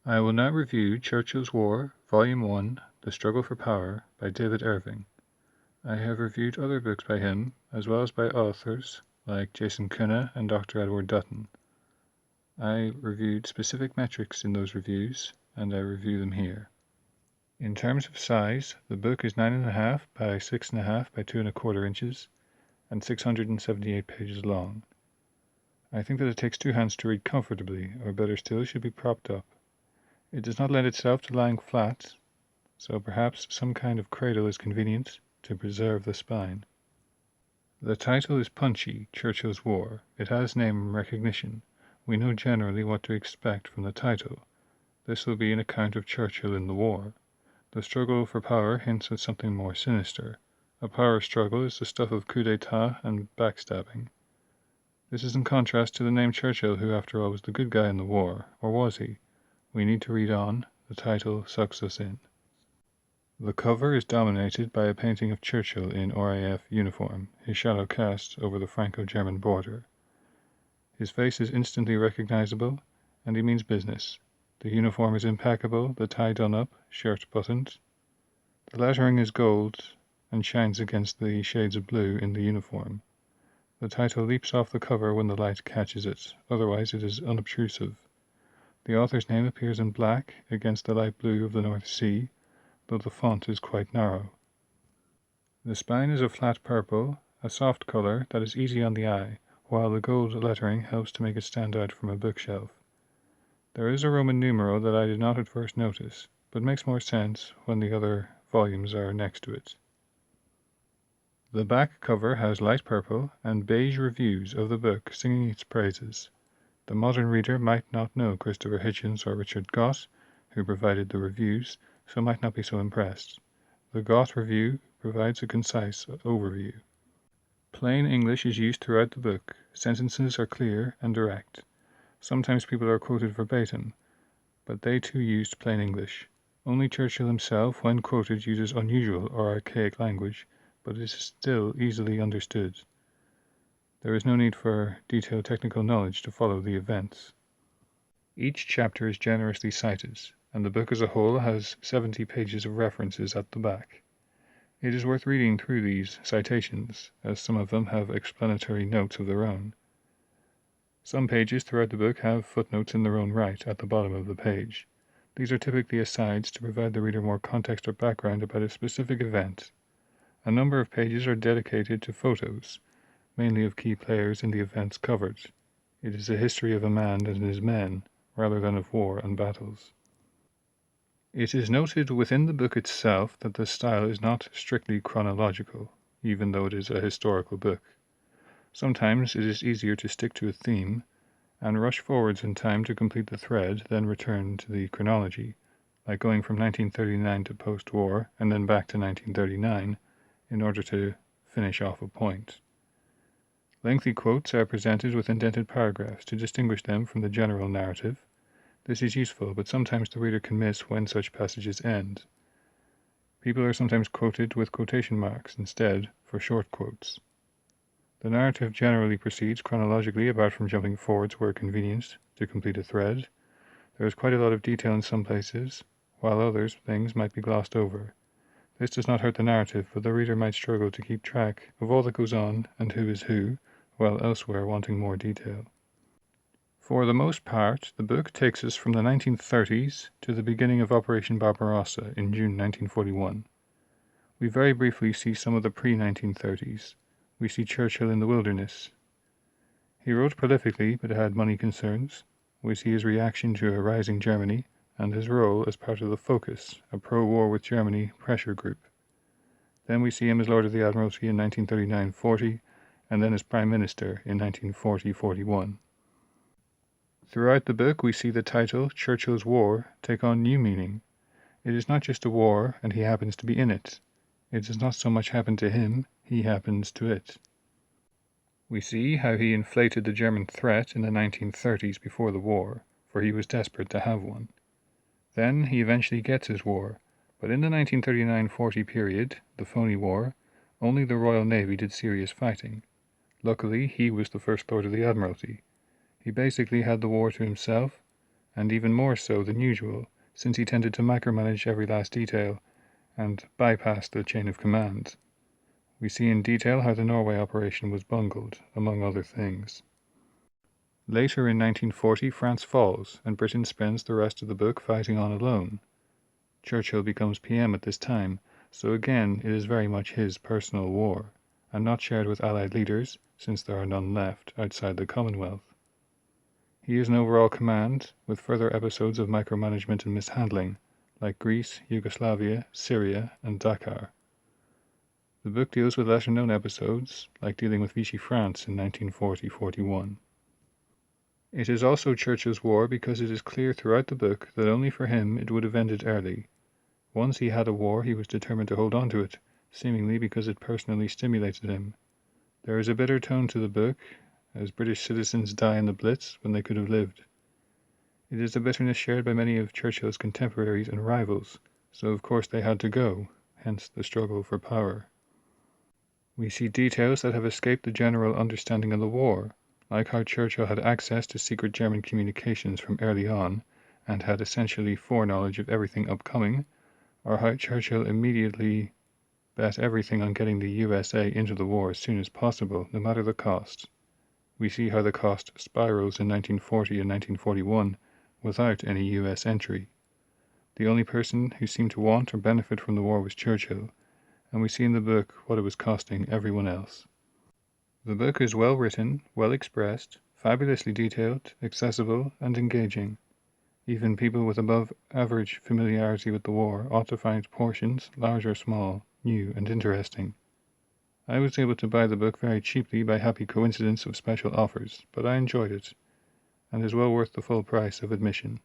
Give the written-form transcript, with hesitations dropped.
I will now review Churchill's War, Volume 1, The Struggle for Power, by David Irving. I have reviewed other books by him, as well as by authors like Jason Cunha and Dr. Edward Dutton. I reviewed specific metrics in those reviews, and I review them here. In terms of size, the book is 9.5 by 6.5 by 2.25 inches, and 678 pages long. I think that it takes two hands to read comfortably, or better still, should be propped up. It does not lend itself to lying flat, so perhaps some kind of cradle is convenient to preserve the spine. The title is punchy, Churchill's War. It has name recognition. We know generally what to expect from the title. This will be an account of Churchill in the war. The struggle for power hints at something more sinister. A power struggle is the stuff of coup d'etat and backstabbing. This is in contrast to the name Churchill, who after all was the good guy in the war, or was he? We need to read on. The title sucks us in. The cover is dominated by a painting of Churchill in RAF uniform, his shadow cast over the Franco-German border. His face is instantly recognizable, and he means business. The uniform is impeccable, the tie done up, shirt buttoned. The lettering is gold and shines against the shades of blue in the uniform. The title leaps off the cover when the light catches it, otherwise it is unobtrusive. The author's name appears in black against the light blue of the North Sea, though the font is quite narrow. The spine is a flat purple, a soft color that is easy on the eye, while the gold lettering helps to make it stand out from a bookshelf. There is a Roman numeral that I did not at first notice, but makes more sense when the other volumes are next to it. The back cover has light purple and beige reviews of the book singing its praises. The modern reader might not know Christopher Hitchens or Richard Gott, who provided the reviews, so might not be so impressed. The Gott review provides a concise overview. Plain English is used throughout the book. Sentences are clear and direct. Sometimes people are quoted verbatim, but they too used plain English. Only Churchill himself, when quoted, uses unusual or archaic language, but it is still easily understood. There is no need for detailed technical knowledge to follow the events. Each chapter is generously cited, and the book as a whole has 70 pages of references at the back. It is worth reading through these citations, as some of them have explanatory notes of their own. Some pages throughout the book have footnotes in their own right at the bottom of the page. These are typically asides to provide the reader more context or background about a specific event. A number of pages are dedicated to photos, mainly of key players in the events covered. It is a history of a man and his men, rather than of war and battles. It is noted within the book itself that the style is not strictly chronological, even though it is a historical book. Sometimes it is easier to stick to a theme and rush forwards in time to complete the thread than return to the chronology, like going from 1939 to post-war and then back to 1939 in order to finish off a point. Lengthy quotes are presented with indented paragraphs to distinguish them from the general narrative. This is useful, but sometimes the reader can miss when such passages end. People are sometimes quoted with quotation marks instead for short quotes. The narrative generally proceeds chronologically, apart from jumping forwards where convenient to complete a thread. There is quite a lot of detail in some places, while others things might be glossed over. This does not hurt the narrative, but the reader might struggle to keep track of all that goes on and who is who, while elsewhere wanting more detail. For the most part, the book takes us from the 1930s to the beginning of Operation Barbarossa in June 1941. We very briefly see some of the pre-1930s. We see Churchill in the wilderness. He wrote prolifically, but had money concerns. We see his reaction to a rising Germany, and his role as part of the Focus, a pro-war with Germany pressure group. Then we see him as Lord of the Admiralty in 1939-40, and then as Prime Minister in 1940-41. Throughout the book we see the title, Churchill's War, take on new meaning. It is not just a war, and he happens to be in it. It does not so much happen to him, he happens to it. We see how he inflated the German threat in the 1930s before the war, for he was desperate to have one. Then he eventually gets his war, but in the 1939-40 period, the phony war, only the Royal Navy did serious fighting. Luckily, he was the First Lord of the Admiralty. He basically had the war to himself, and even more so than usual, since he tended to micromanage every last detail and bypass the chain of command. We see in detail how the Norway operation was bungled, among other things. Later in 1940, France falls, and Britain spends the rest of the book fighting on alone. Churchill becomes PM at this time, so again it is very much his personal war, and not shared with Allied leaders, since there are none left outside the Commonwealth. He is in overall command, with further episodes of micromanagement and mishandling, like Greece, Yugoslavia, Syria, and Dakar. The book deals with lesser-known episodes, like dealing with Vichy France in 1940-41. It is also Churchill's war because it is clear throughout the book that only for him it would have ended early. Once he had a war, he was determined to hold on to it, seemingly because it personally stimulated him. There is a bitter tone to the book, as British citizens die in the Blitz when they could have lived. It is a bitterness shared by many of Churchill's contemporaries and rivals, so of course they had to go, hence the struggle for power. We see details that have escaped the general understanding of the war, like how Churchill had access to secret German communications from early on, and had essentially foreknowledge of everything upcoming, or how Churchill immediately bet everything on getting the USA into the war as soon as possible, no matter the cost. We see how the cost spirals in 1940 and 1941 without any US entry. The only person who seemed to want or benefit from the war was Churchill, and we see in the book what it was costing everyone else. The book is well written, well expressed, fabulously detailed, accessible, and engaging. Even people with above average familiarity with the war ought to find portions, large or small, new and interesting. I was able to buy the book very cheaply by happy coincidence of special offers, but I enjoyed it, and is well worth the full price of admission.